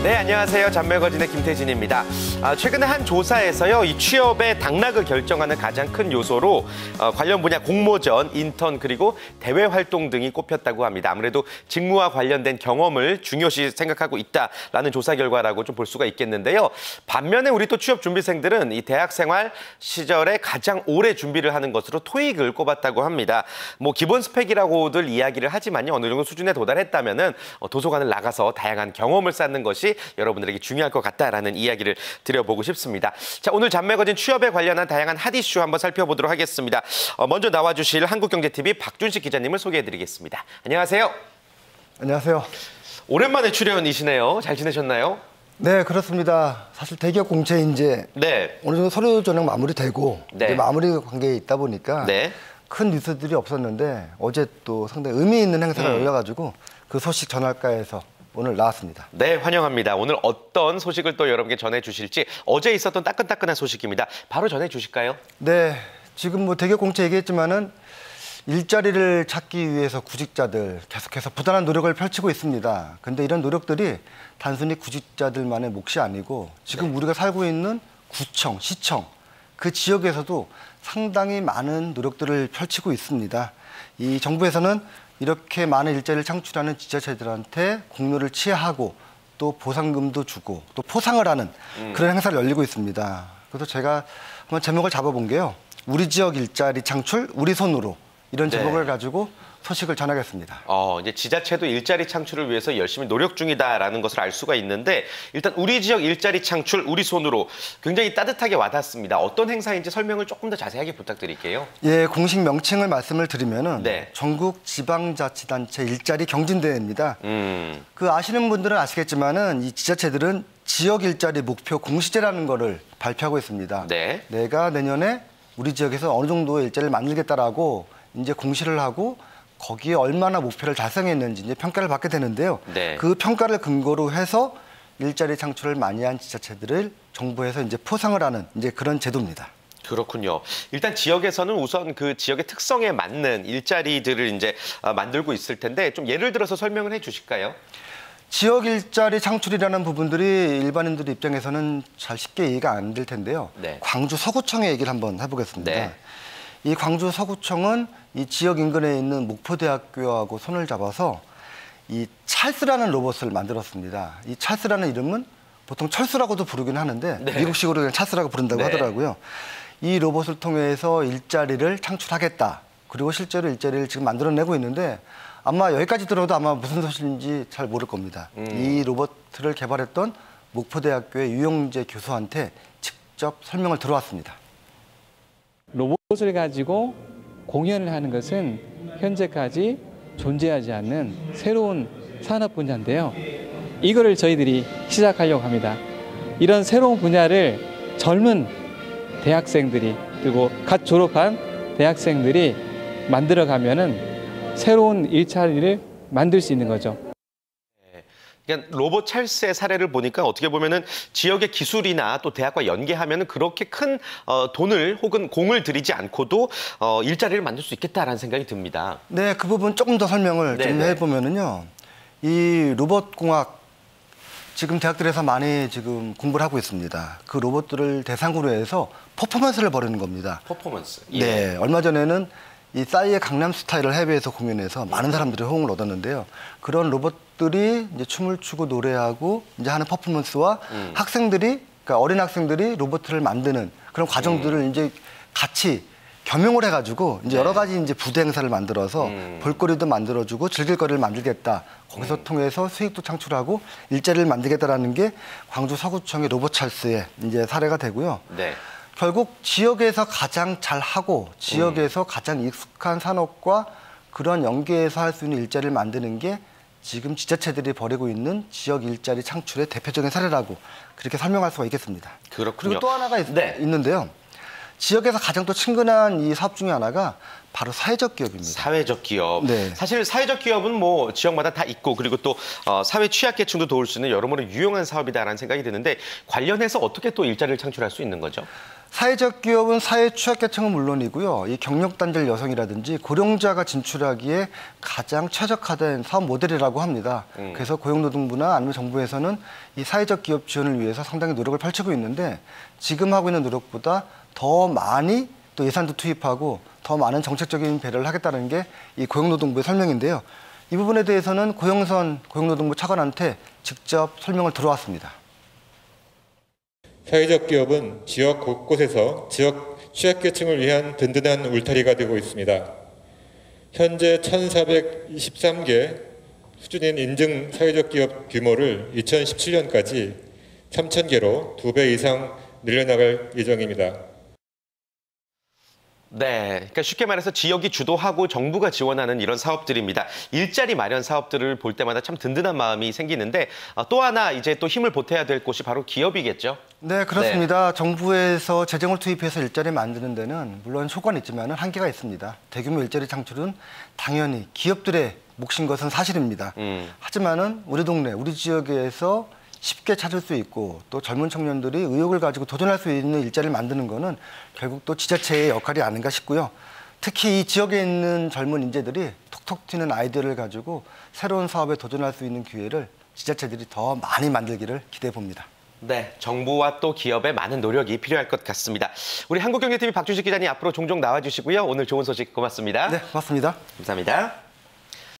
네, 안녕하세요. 잔매거진의 김태진입니다. 최근에 한 조사에서요, 이 취업의 당락을 결정하는 가장 큰 요소로 관련 분야 공모전, 인턴 그리고 대외 활동 등이 꼽혔다고 합니다. 아무래도 직무와 관련된 경험을 중요시 생각하고 있다라는 조사 결과라고 좀 볼 수가 있겠는데요. 반면에 우리 또 취업 준비생들은 이 대학 생활 시절에 가장 오래 준비를 하는 것으로 토익을 꼽았다고 합니다. 뭐 기본 스펙이라고들 이야기를 하지만요, 어느 정도 수준에 도달했다면은 도서관을 나가서 다양한 경험을 쌓는 것이 여러분들에게 중요할 것 같다라는 이야기를 드려보고 싶습니다. 자, 오늘 잔매거진 취업에 관련한 다양한 핫 이슈 한번 살펴보도록 하겠습니다. 먼저 나와주실 한국경제TV 박준식 기자님을 소개해드리겠습니다. 안녕하세요. 안녕하세요. 오랜만에 출연이시네요. 잘 지내셨나요? 네, 그렇습니다. 사실 대기업 공채 이제 어느 정도 서류 전형 마무리되고 이제 마무리 관계에 있다 보니까 큰 뉴스들이 없었는데 어제 또 상당히 의미 있는 행사가 열려가지고 그 소식 전할까 해서 오늘 나왔습니다. 네, 환영합니다. 오늘 어떤 소식을 또 여러분께 전해주실지 어제 있었던 따끈따끈한 소식입니다. 바로 전해주실까요? 네, 지금 뭐 대기업 공채 얘기했지만은 일자리를 찾기 위해서 구직자들 계속해서 부단한 노력을 펼치고 있습니다. 근데 이런 노력들이 단순히 구직자들만의 몫이 아니고 지금 우리가 살고 있는 구청, 시청 그 지역에서도 상당히 많은 노력들을 펼치고 있습니다. 이 정부에서는 이렇게 많은 일자리를 창출하는 지자체들한테 공로를 취하하고 또 보상금도 주고 또 포상을 하는 그런 행사를 열리고 있습니다. 그래서 제가 한번 제목을 잡아본 게요. 우리 지역 일자리 창출 우리 손으로 이런 제목을 가지고 소식을 전하겠습니다. 이제 지자체도 일자리 창출을 위해서 열심히 노력 중이다라는 것을 알 수가 있는데 일단 우리 지역 일자리 창출 우리 손으로 굉장히 따뜻하게 와닿습니다. 어떤 행사인지 설명을 조금 더 자세하게 부탁드릴게요. 예, 공식 명칭을 말씀을 드리면은 전국 지방자치단체 일자리 경진대회입니다. 그 아시는 분들은 아시겠지만은 이 지자체들은 지역 일자리 목표 공시제라는 거를 발표하고 있습니다. 내가 내년에 우리 지역에서 어느 정도의 일자리를 만들겠다라고 이제 공시를 하고 거기에 얼마나 목표를 달성했는지 이제 평가를 받게 되는데요. 그 평가를 근거로 해서 일자리 창출을 많이 한 지자체들을 정부에서 이제 포상을 하는 이제 그런 제도입니다. 그렇군요. 일단 지역에서는 우선 그 지역의 특성에 맞는 일자리들을 이제 만들고 있을 텐데 좀 예를 들어서 설명을 해주실까요? 지역 일자리 창출이라는 부분들이 일반인들 입장에서는 잘 쉽게 이해가 안 될 텐데요. 광주 서구청의 얘기를 한번 해보겠습니다. 이 광주 서구청은 이 지역 인근에 있는 목포대학교하고 손을 잡아서 이 찰스라는 로봇을 만들었습니다. 이 찰스라는 이름은 보통 철수라고도 부르긴 하는데 미국식으로 그냥 찰스라고 부른다고 하더라고요. 이 로봇을 통해서 일자리를 창출하겠다. 그리고 실제로 일자리를 지금 만들어내고 있는데 아마 여기까지 들어도 아마 무슨 소식인지 잘 모를 겁니다. 이 로봇을 개발했던 목포대학교의 유영재 교수한테 직접 설명을 들어왔습니다. 로봇을 가지고 공연을 하는 것은 현재까지 존재하지 않는 새로운 산업 분야인데요. 이거를 저희들이 시작하려고 합니다. 이런 새로운 분야를 젊은 대학생들이 그리고 갓 졸업한 대학생들이 만들어가면은 새로운 일자리를 만들 수 있는 거죠. 그러니까 로봇 찰스의 사례를 보니까 어떻게 보면은 지역의 기술이나 또 대학과 연계하면은 그렇게 큰 돈을 혹은 공을 들이지 않고도 일자리를 만들 수 있겠다라는 생각이 듭니다. 네, 그 부분 조금 더 설명을 좀 해보면은요, 이 로봇공학 지금 대학들에서 많이 지금 공부를 하고 있습니다. 그 로봇들을 대상으로 해서 퍼포먼스를 벌이는 겁니다. 퍼포먼스. 네, 얼마 전에는 이 싸이의 강남 스타일을 해외에서 공연해서 많은 사람들이 호응을 얻었는데요. 그런 로봇들이 이제 춤을 추고 노래하고 이제 하는 퍼포먼스와 학생들이, 그러니까 어린 학생들이 로봇을 만드는 그런 과정들을 이제 같이 겸용을 해가지고 이제 여러 가지 이제 부대 행사를 만들어서 볼거리도 만들어주고 즐길 거리를 만들겠다. 거기서 통해서 수익도 창출하고 일자리를 만들겠다라는 게 광주 서구청의 로봇 찰스의 이제 사례가 되고요. 결국 지역에서 가장 잘하고 지역에서 가장 익숙한 산업과 그런 연계해서 할 수 있는 일자리를 만드는 게 지금 지자체들이 벌이고 있는 지역 일자리 창출의 대표적인 사례라고 그렇게 설명할 수가 있겠습니다. 그렇군요. 그리고 또 하나가 있는데요. 지역에서 가장 또 친근한 이 사업 중에 하나가 바로 사회적 기업입니다. 사회적 기업. 사실 사회적 기업은 뭐 지역마다 다 있고 그리고 또 사회 취약계층도 도울 수 있는 여러모로 유용한 사업이다라는 생각이 드는데 관련해서 어떻게 또 일자리를 창출할 수 있는 거죠? 사회적 기업은 사회 취약계층은 물론이고요. 이 경력단절 여성이라든지 고령자가 진출하기에 가장 최적화된 사업 모델이라고 합니다. 그래서 고용노동부나 아니면 정부에서는 이 사회적 기업 지원을 위해서 상당히 노력을 펼치고 있는데 지금 하고 있는 노력보다 더 많이 또 예산도 투입하고 더 많은 정책적인 배려를 하겠다는 게 이 고용노동부의 설명인데요. 이 부분에 대해서는 고영선 고용노동부 차관한테 직접 설명을 들어왔습니다. 사회적 기업은 지역 곳곳에서 지역 취약계층을 위한 든든한 울타리가 되고 있습니다. 현재 1,423개 수준인 인증 사회적 기업 규모를 2017년까지 3,000개로 2배 이상 늘려나갈 예정입니다. 네, 그러니까 쉽게 말해서 지역이 주도하고 정부가 지원하는 이런 사업들입니다. 일자리 마련 사업들을 볼 때마다 참 든든한 마음이 생기는데 또 하나 이제 또 힘을 보태야 될 곳이 바로 기업이겠죠? 네, 그렇습니다. 정부에서 재정을 투입해서 일자리 만드는 데는 물론 효과는 있지만 한계가 있습니다. 대규모 일자리 창출은 당연히 기업들의 몫인 것은 사실입니다. 하지만은 우리 동네, 우리 지역에서 쉽게 찾을 수 있고 또 젊은 청년들이 의욕을 가지고 도전할 수 있는 일자리를 만드는 거는 결국 또 지자체의 역할이 아닌가 싶고요. 특히 이 지역에 있는 젊은 인재들이 톡톡 튀는 아이디어를 가지고 새로운 사업에 도전할 수 있는 기회를 지자체들이 더 많이 만들기를 기대해 봅니다. 네, 정부와 또 기업의 많은 노력이 필요할 것 같습니다. 우리 한국경제TV 박주식 기자님 앞으로 종종 나와주시고요. 오늘 좋은 소식 고맙습니다. 네, 고맙습니다. 감사합니다.